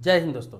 जय हिंद दोस्तों।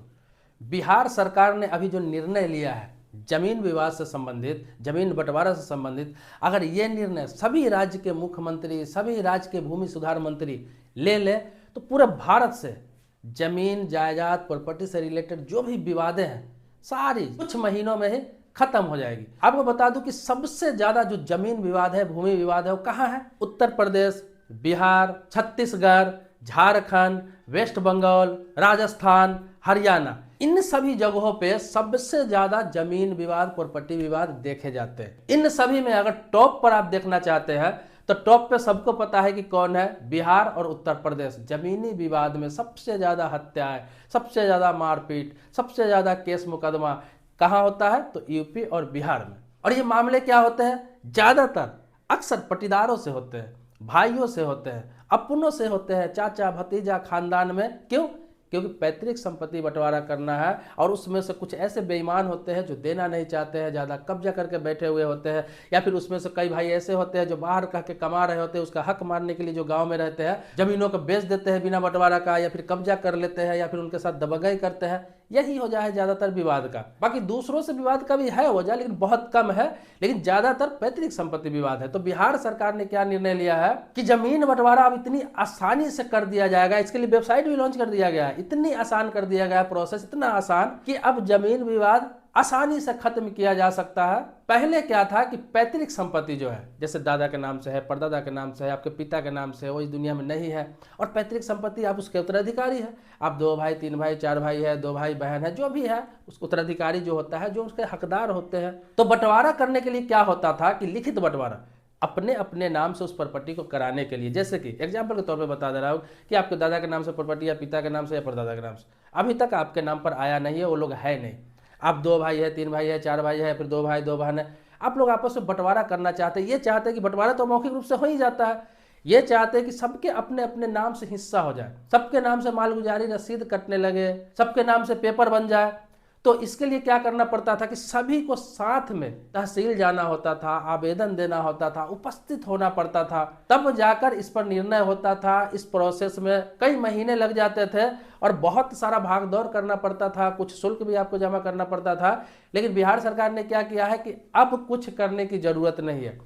बिहार सरकार ने अभी जो निर्णय लिया है जमीन विवाद से संबंधित, जमीन बंटवारा से संबंधित, अगर ये निर्णय सभी राज्य के मुख्यमंत्री, सभी राज्य के भूमि सुधार मंत्री ले तो पूरे भारत से जमीन जायदाद प्रॉपर्टी से रिलेटेड जो भी विवादें हैं सारी कुछ महीनों में ही खत्म हो जाएगी। आपको बता दूं कि सबसे ज्यादा जो जमीन विवाद है, भूमि विवाद है, वो कहाँ है? उत्तर प्रदेश, बिहार, छत्तीसगढ़, झारखंड, वेस्ट बंगाल, राजस्थान, हरियाणा, इन सभी जगहों पे सबसे ज्यादा जमीन विवाद, प्रॉपर्टी विवाद देखे जाते हैं। इन सभी में अगर टॉप पर आप देखना चाहते हैं तो टॉप पे सबको पता है कि कौन है? बिहार और उत्तर प्रदेश। जमीनी विवाद में सबसे ज्यादा हत्याएं, सबसे ज्यादा मारपीट, सबसे ज्यादा केस मुकदमा कहाँ होता है? तो यूपी और बिहार में। और ये मामले क्या होते हैं? ज्यादातर अक्सर पटीदारों से होते हैं, भाइयों से होते हैं, अपनों से होते हैं, चाचा भतीजा खानदान में। क्यों? क्योंकि पैतृक संपत्ति बंटवारा करना है और उसमें से कुछ ऐसे बेईमान होते हैं जो देना नहीं चाहते हैं, ज़्यादा कब्जा करके बैठे हुए होते हैं, या फिर उसमें से कई भाई ऐसे होते हैं जो बाहर कह के कमा रहे होते हैं, उसका हक मारने के लिए जो गांव में रहते हैं जमीनों को बेच देते हैं बिना बंटवारा का, या फिर कब्जा कर लेते हैं, या फिर उनके साथ दबंगाई करते हैं। यही हो जाए ज्यादातर विवाद का। बाकी दूसरों से विवाद का भी है वजह, लेकिन बहुत कम है, लेकिन ज्यादातर पैतृक संपत्ति विवाद है। तो बिहार सरकार ने क्या निर्णय लिया है कि जमीन बंटवारा अब इतनी आसानी से कर दिया जाएगा। इसके लिए वेबसाइट भी लॉन्च कर दिया गया है। इतनी आसान कर दिया गया है प्रोसेस, इतना आसान कि अब जमीन विवाद आसानी से खत्म किया जा सकता है। पहले क्या था कि पैतृक संपत्ति जो है, जैसे दादा के नाम से है, परदादा के नाम से है, आपके पिता के नाम से है, वो इस दुनिया में नहीं है, और पैतृक संपत्ति आप उसके उत्तराधिकारी है। आप 2 भाई, 3 भाई, 4 भाई है, 2 भाई बहन है, जो भी है, उस उत्तराधिकारी जो होता है, जो उसके हकदार होते हैं। तो बंटवारा करने के लिए क्या होता था कि लिखित बंटवारा अपने अपने नाम से उस प्रॉपर्टी को कराने के लिए, जैसे कि एग्जाम्पल के तौर पे बता दे रहा हूँ कि आपके दादा के नाम से प्रॉपर्टी, या पिता के नाम से, या परदादा के नाम से अभी तक आपके नाम पर आया नहीं है, वो लोग है नहीं। आप 2 भाई है, 3 भाई है, 4 भाई है, फिर 2 भाई 2 बहन है, आप लोग आपस में बंटवारा करना चाहते हैं। ये चाहते हैं कि बंटवारा तो मौखिक रूप से हो ही जाता है, ये चाहते हैं कि सबके अपने अपने नाम से हिस्सा हो जाए, सबके नाम से मालगुजारी रसीद कटने लगे, सबके नाम से पेपर बन जाए। तो इसके लिए क्या करना पड़ता था कि सभी को साथ में तहसील जाना होता था, आवेदन देना होता था, उपस्थित होना पड़ता था, तब जाकर इस पर निर्णय होता था। इस प्रोसेस में कई महीने लग जाते थे और बहुत सारा भागदौड़ करना पड़ता था, कुछ शुल्क भी आपको जमा करना पड़ता था। लेकिन बिहार सरकार ने क्या किया है कि अब कुछ करने की जरूरत नहीं है।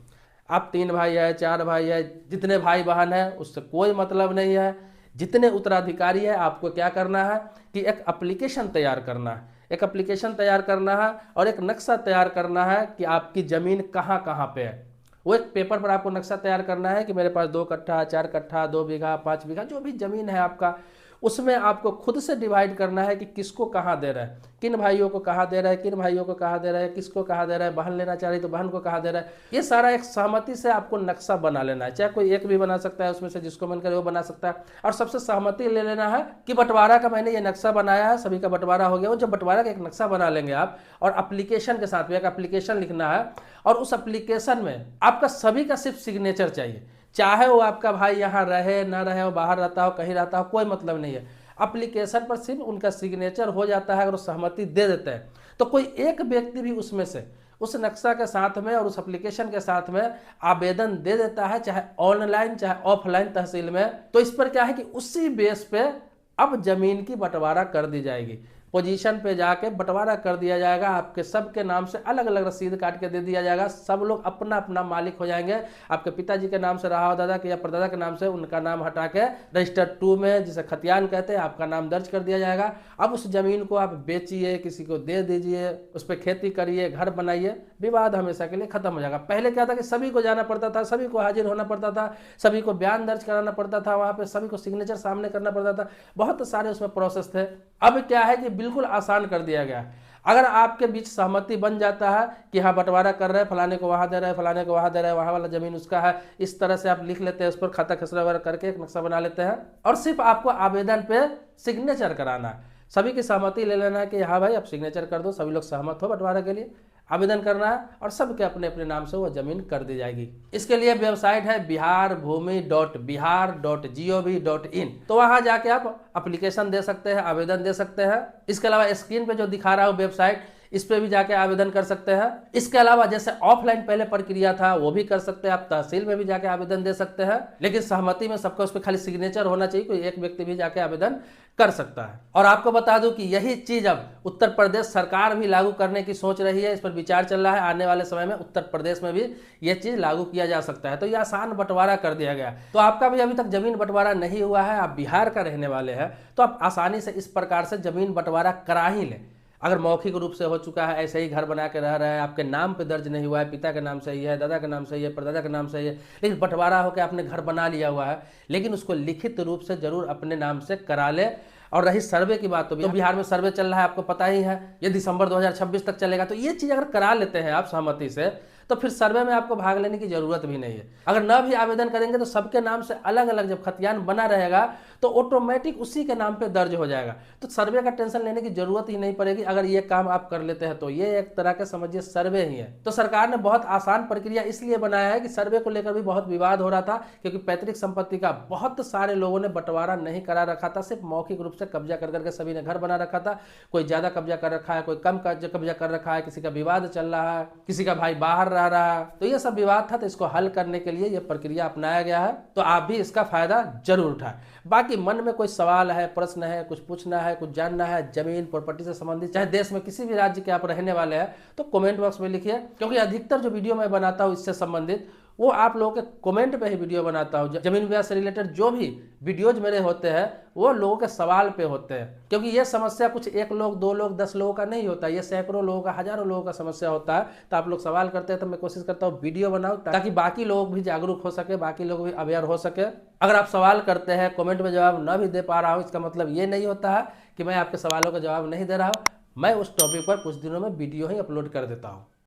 आप 3 भाई है, 4 भाई है, जितने भाई बहन है उससे कोई मतलब नहीं है। जितने उत्तराधिकारी है, आपको क्या करना है कि एक एप्लीकेशन तैयार करना है, एक एप्लीकेशन तैयार करना है और एक नक्शा तैयार करना है कि आपकी जमीन कहाँ कहाँ पे है। वो एक पेपर पर आपको नक्शा तैयार करना है कि मेरे पास 2 कट्ठा, 4 कट्ठा, 2 बीघा, 5 बीघा, जो भी जमीन है आपका, उसमें आपको खुद से डिवाइड करना है कि किसको कहाँ दे रहा है, किन भाइयों को कहाँ दे रहा है, किन भाइयों को कहाँ दे रहा है, किसको कहाँ दे रहा है, बहन लेना चाह रही तो बहन को कहाँ दे रहा है। ये सारा एक सहमति से आपको नक्शा बना लेना है। चाहे कोई एक भी बना सकता है, उसमें से जिसको मन करे वो बना सकता है। और सबसे सहमति ले लेना है कि बंटवारा का मैंने ये नक्शा बनाया है, सभी का बंटवारा हो गया। वो जब बंटवारा का एक नक्शा बना लेंगे आप, और एप्लीकेशन के साथ में एक एप्लीकेशन लिखना है, और उस एप्लीकेशन में आपका सभी का सिर्फ सिग्नेचर चाहिए। चाहे वो आपका भाई यहाँ रहे ना रहे, वो बाहर रहता हो, कहीं रहता हो, कोई मतलब नहीं है। एप्लीकेशन पर सिर्फ उनका सिग्नेचर हो जाता है। अगर वो सहमति दे देते हैं तो कोई एक व्यक्ति भी उसमें से उस नक्शा के साथ में और उस एप्लीकेशन के साथ में आवेदन दे देता है, चाहे ऑनलाइन चाहे ऑफलाइन तहसील में। तो इस पर क्या है कि उसी बेस पे अब जमीन की बंटवारा कर दी जाएगी। पोजीशन पे जाके बंटवारा कर दिया जाएगा, आपके सबके नाम से अलग अलग रसीद काट के दे दिया जाएगा। सब लोग अपना अपना मालिक हो जाएंगे। आपके पिताजी के नाम से रहा हो दादा के या परदादा के नाम से, उनका नाम हटा के रजिस्टर 2 में, जिसे खतियान कहते हैं, आपका नाम दर्ज कर दिया जाएगा। अब उस जमीन को आप बेचिए, किसी को दे दीजिए, उस पर खेती करिए, घर बनाइए, विवाद हमेशा के लिए खत्म हो जाएगा। पहले क्या था कि सभी को जाना पड़ता था, सभी को हाजिर होना पड़ता था, सभी को बयान दर्ज कराना पड़ता था, वहां पे सभी को सिग्नेचर सामने करना पड़ता था, बहुत सारे उसमें प्रोसेस थे। अब क्या है कि बिल्कुल आसान कर दिया गया। अगर आपके बीच सहमति बन जाता है कि हाँ बंटवारा कर रहे हैं, फलाने को वहां दे रहे हैं, फलाने को वहां दे रहे हैं, वहां वाला जमीन उसका है, इस तरह से आप लिख लेते हैं, उस पर खाता खसरा वगैरह करके एक नक्शा बना लेते हैं, और सिर्फ आपको आवेदन पे सिग्नेचर कराना है। सभी की सहमति ले लेना है कि हाँ भाई आप सिग्नेचर कर दो, सभी लोग सहमत हो बंटवारा के लिए, आवेदन करना है, और सबके अपने अपने नाम से वो जमीन कर दी जाएगी। इसके लिए वेबसाइट है biharbhumi.bihar.gov.in। तो वहां जाके आप एप्लीकेशन दे सकते हैं, आवेदन दे सकते हैं। इसके अलावा स्क्रीन पे जो दिखा रहा हूं वेबसाइट, इस पे भी जाके आवेदन कर सकते हैं। इसके अलावा जैसे ऑफलाइन पहले प्रक्रिया था वो भी कर सकते हैं, आप तहसील में भी जाके आवेदन दे सकते हैं, लेकिन सहमति में सबका उस पर खाली सिग्नेचर होना चाहिए, कोई एक व्यक्ति भी जाके आवेदन कर सकता है। और आपको बता दूं कि यही चीज अब उत्तर प्रदेश सरकार भी लागू करने की सोच रही है, इस पर विचार चल रहा है। आने वाले समय में उत्तर प्रदेश में भी यह चीज लागू किया जा सकता है। तो यह आसान बंटवारा कर दिया गया। तो आपका भी अभी तक जमीन बंटवारा नहीं हुआ है, आप बिहार का रहने वाले हैं, तो आप आसानी से इस प्रकार से जमीन बंटवारा करा ही लें। अगर मौखिक रूप से हो चुका है, ऐसे ही घर बना के रह रहे हैं, आपके नाम पे दर्ज नहीं हुआ है, पिता के नाम सही है, दादा के नाम सही है, परदादा के नाम सही है, लेकिन बंटवारा होकर आपने घर बना लिया हुआ है, लेकिन उसको लिखित रूप से जरूर अपने नाम से करा ले। और रही सर्वे की बात, तो बिहार में सर्वे चल रहा है, आपको पता ही है, ये दिसंबर 2026 तक चलेगा। तो ये चीज़ अगर करा लेते हैं आप सहमति से, तो फिर सर्वे में आपको भाग लेने की जरूरत भी नहीं है। अगर न भी आवेदन करेंगे तो सबके नाम से अलग अलग जब खतियान बना रहेगा तो ऑटोमेटिक उसी के नाम पे दर्ज हो जाएगा। तो सर्वे का टेंशन लेने की जरूरत ही नहीं पड़ेगी अगर ये काम आप कर लेते हैं। तो ये एक तरह का समझिए सर्वे ही है। तो सरकार ने बहुत आसान प्रक्रिया इसलिए बनाया है कि सर्वे को लेकर भी बहुत विवाद हो रहा था, क्योंकि पैतृक संपत्ति का बहुत सारे लोगों ने बंटवारा नहीं करा रखा था, सिर्फ मौखिक रूप से कब्जा कर करके सभी ने घर बना रखा था। कोई ज्यादा कब्जा कर रखा है, कोई कम कब्जा कर रखा है, किसी का विवाद चल रहा है, किसी का भाई बाहर रह रहा है। तो ये सब विवाद था, तो इसको हल करने के लिए ये प्रक्रिया अपनाया गया है। तो आप भी इसका फायदा जरूर उठाएं। बाकी मन में कोई सवाल है, प्रश्न है, कुछ पूछना है, कुछ जानना है जमीन प्रॉपर्टी से संबंधित, चाहे देश में किसी भी राज्य के आप रहने वाले हैं, तो कमेंट बॉक्स में लिखिए। क्योंकि अधिकतर जो वीडियो मैं बनाता हूँ इससे संबंधित, वो आप लोगों के कमेंट पे ही वीडियो बनाता हूँ। जमीन विवाद से रिलेटेड जो भी वीडियोज मेरे होते हैं वो लोगों के सवाल पे होते हैं, क्योंकि ये समस्या कुछ एक लोग, दो लोग, 10 लोगों का नहीं होता, ये सैकड़ों लोगों का, हजारों लोगों का समस्या होता है। तो आप लोग सवाल करते हैं तो मैं कोशिश करता हूँ वीडियो बनाऊँ, ताकि बाकी लोग भी जागरूक हो सके, बाकी लोग भी अवेयर हो सके। अगर आप सवाल करते हैं, कमेंट में जवाब न भी दे पा रहा हूँ, इसका मतलब ये नहीं होता है कि मैं आपके सवालों का जवाब नहीं दे रहा हूँ। मैं उस टॉपिक पर कुछ दिनों में वीडियो ही अपलोड कर देता हूँ।